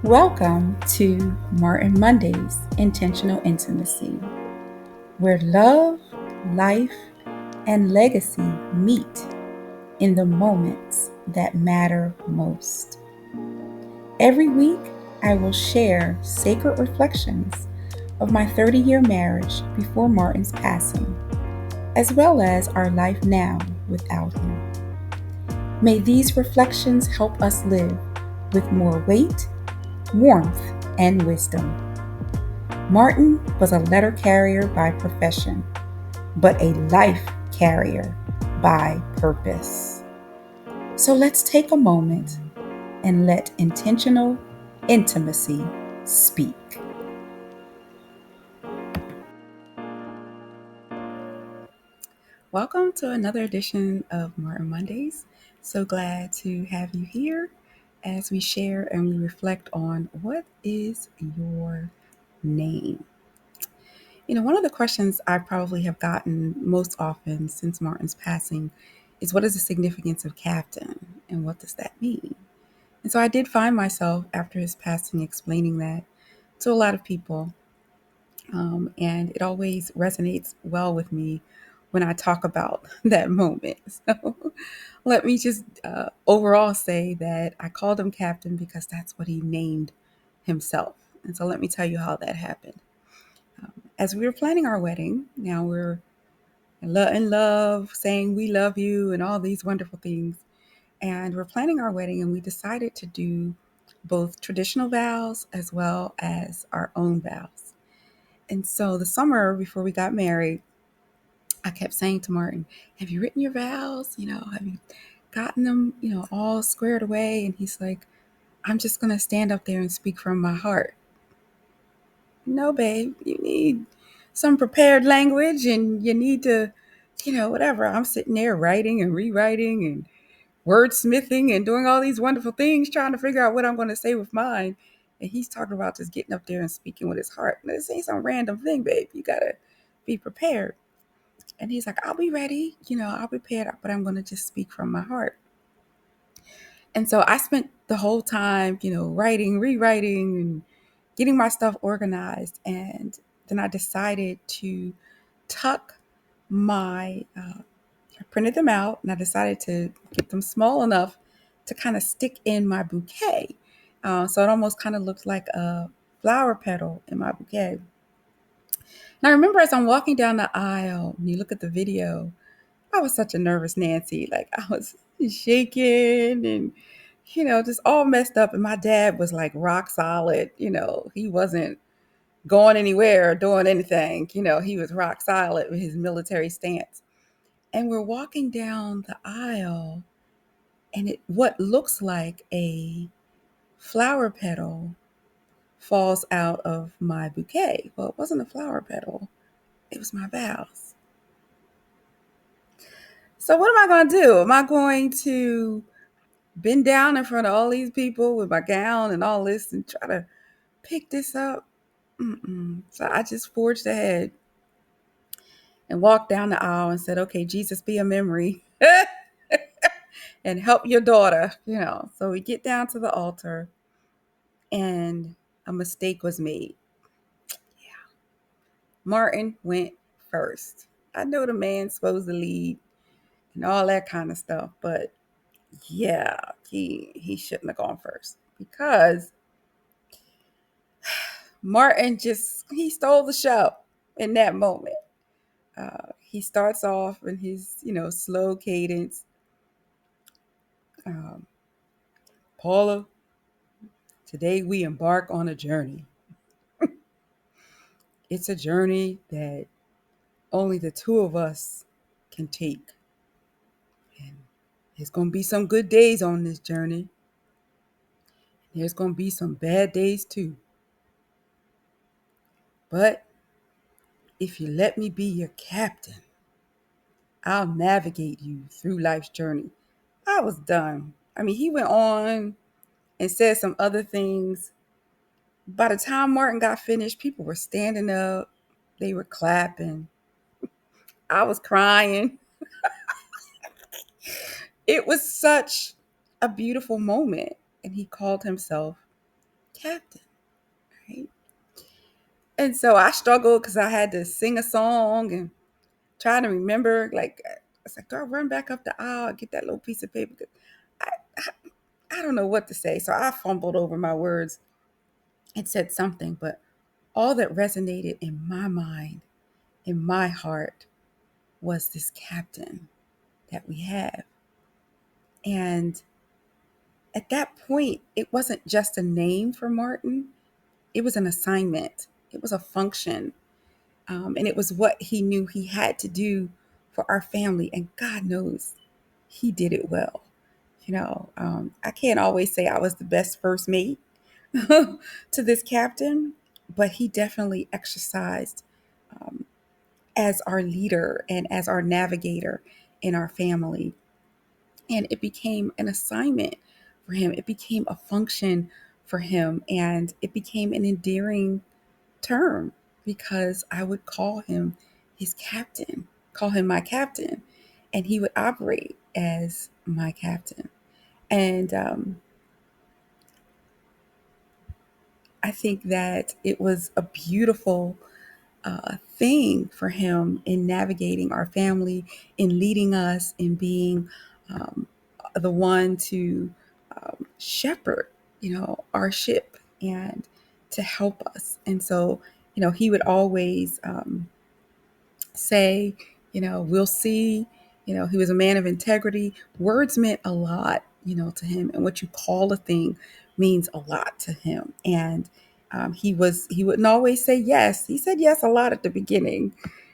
Welcome to Martin Monday's Intentional Intimacy, where love, life, and legacy meet in the moments that matter most. Every week, I will share sacred reflections of my 30-year marriage before Martin's passing, as well as our life now without him. May these reflections help us live with more weight, warmth, and wisdom. Martin was a letter carrier by profession, but a life carrier by purpose. So let's take a moment and let intentional intimacy speak. Welcome to another edition of Martin Mondays. So glad to have you here as we share and we reflect on what is your name. One of the questions I probably have gotten most often since Martin's passing is what is the significance of captain and what does that mean? And so I did find myself after his passing explaining that to a lot of people. And it always resonates well with me when I talk about that moment. So let me just overall say that I called him captain because that's what he named himself. And so let me tell you how that happened. As we were planning our wedding, now we're in love, saying we love you and all these wonderful things. And we're planning our wedding, and we decided to do both traditional vows as well as our own vows. And so the summer before we got married, I kept saying to Martin, have you written your vows? Have you gotten them, all squared away? And he's like, I'm just going to stand up there and speak from my heart. No, babe, you need some prepared language and you need to, whatever. I'm sitting there writing and rewriting and wordsmithing and doing all these wonderful things, trying to figure out what I'm going to say with mine. And he's talking about just getting up there and speaking with his heart. And this ain't some random thing, babe. You got to be prepared. And he's like, I'll be ready. I'll be prepared, but I'm going to just speak from my heart. And so I spent the whole time, writing, rewriting, and getting my stuff organized. And then I decided to tuck I printed them out and I decided to get them small enough to kind of stick in my bouquet. So it almost kind of looked like a flower petal in my bouquet. And I remember as I'm walking down the aisle, and you look at the video, I was such a nervous Nancy. Like I was shaking and, just all messed up. And my dad was like rock solid. He wasn't going anywhere or doing anything. He was rock solid with his military stance. And we're walking down the aisle, and what looks like a flower petal falls out of my bouquet. Well, it wasn't a flower petal. It was my vows. So what am I going to do? Am I going to bend down in front of all these people with my gown and all this and try to pick this up? So I just forged ahead and walked down the aisle and said, okay, Jesus, be a memory and help your daughter, So we get down to the altar and a mistake was made. Yeah. Martin went first. I know the man's supposed to lead and all that kind of stuff, but yeah, he shouldn't have gone first because Martin he stole the show in that moment. He starts off in his, slow cadence. Um, Paula, today we embark on a journey. It's a journey that only the two of us can take. And there's going to be some good days on this journey. There's going to be some bad days too. But if you let me be your captain, I'll navigate you through life's journey. I was done. I mean, he went on and said some other things. By the time Martin got finished, people were standing up. They were clapping. I was crying. It was such a beautiful moment. And he called himself Captain, right? And so I struggled because I had to sing a song and try to remember. Like, I was like, do I run back up the aisle and get that little piece of paper? I, I, I don't know what to say. So I fumbled over my words and said something, but all that resonated in my mind, in my heart, was this captain that we have. And at that point, it wasn't just a name for Martin, it was an assignment, it was a function. And it was what he knew he had to do for our family. And God knows he did it well. I can't always say I was the best first mate to this captain, but he definitely exercised um, as our leader and as our navigator in our family. And it became an assignment for him, it became a function for him, and it became an endearing term because I would call him his captain, call him my captain, and he would operate as my captain. And I think that it was a beautiful thing for him in navigating our family, in leading us, in being um, the one to shepherd, our ship and to help us. And so, he would always say, we'll see. He was a man of integrity. Words meant a lot, to him. And what you call a thing means a lot to him. And he wouldn't always say yes. He said yes a lot at the beginning.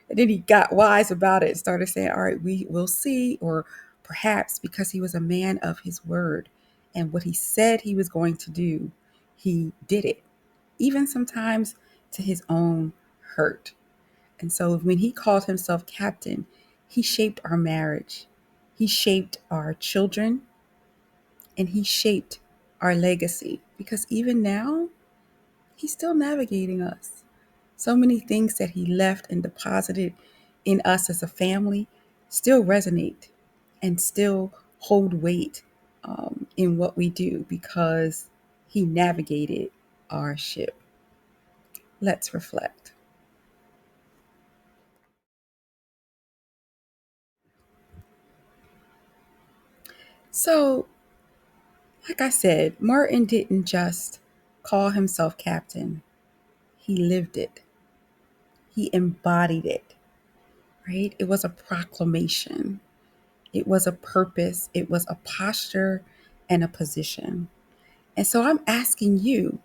And then he got wise about it and started saying, all right, we will see. Or perhaps because he was a man of his word and what he said he was going to do, he did it, even sometimes to his own hurt. And so when he called himself captain, he shaped our marriage, he shaped our children, and he shaped our legacy. Because even now, he's still navigating us. So many things that he left and deposited in us as a family still resonate and still hold weight in what we do because he navigated our ship. Let's reflect. So, like I said, Martin didn't just call himself captain, he lived it, he embodied it, right? It was a proclamation, it was a purpose, it was a posture and a position. And so I'm asking you,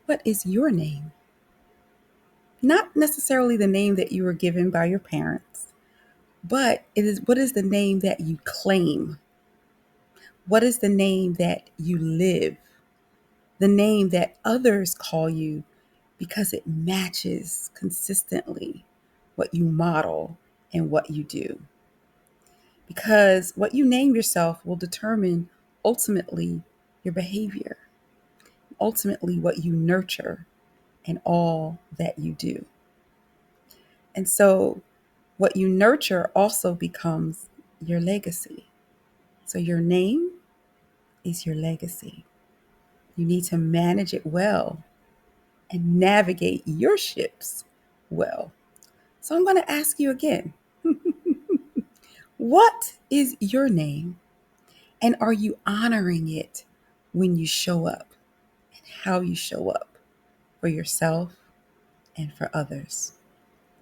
what is your name? Not necessarily the name that you were given by your parents, but it is what is the name that you claim? What is the name that you live? The name that others call you because it matches consistently what you model and what you do. Because what you name yourself will determine ultimately your behavior, ultimately what you nurture and all that you do. And so what you nurture also becomes your legacy. So your name is your legacy. You need to manage it well and navigate your ships well. So I'm going to ask you again, what is your name? And are you honoring it when you show up and how you show up for yourself and for others?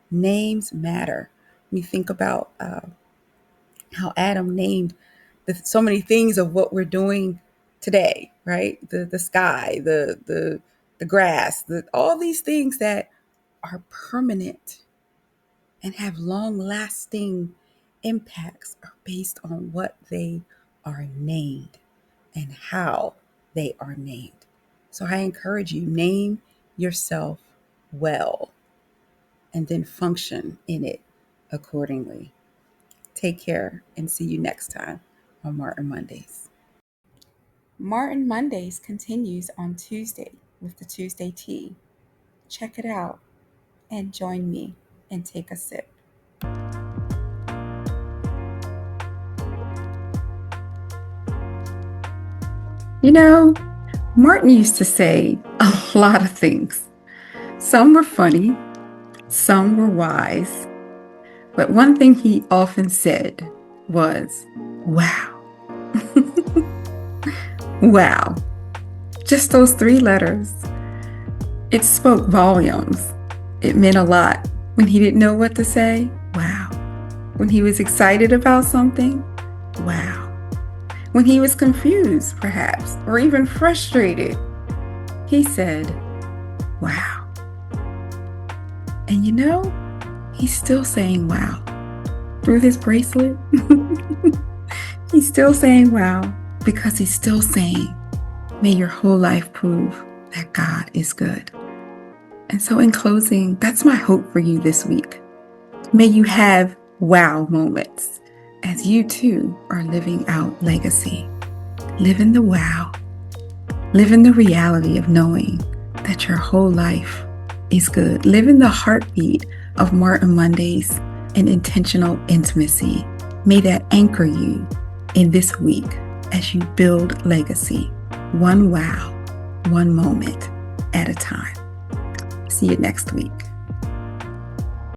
Names matter. When you think about how Adam named so many things of what we're doing today, right? The sky, the grass, all these things that are permanent and have long lasting impacts are based on what they are named and how they are named. So I encourage you, name yourself well and then function in it accordingly. Take care and see you next time on Martin Mondays. Martin Mondays continues on Tuesday with the Tuesday Tea. Check it out and join me and take a sip. You know, Martin used to say a lot of things. Some were funny, some were wise, but one thing he often said was, wow. Wow. Just those three letters. It spoke volumes. It meant a lot. When he didn't know what to say, wow. When he was excited about something, wow. When he was confused, perhaps, or even frustrated, he said, wow. And you know, he's still saying wow. Through this bracelet, he's still saying wow because he's still saying, may your whole life prove that God is good. And so in closing, that's my hope for you this week. May you have wow moments as you too are living out legacy. Live in the wow. Live in the reality of knowing that your whole life is good. Live in the heartbeat of Martin Mondays and intentional intimacy. May that anchor you in this week as you build legacy, one wow, one moment at a time. See you next week.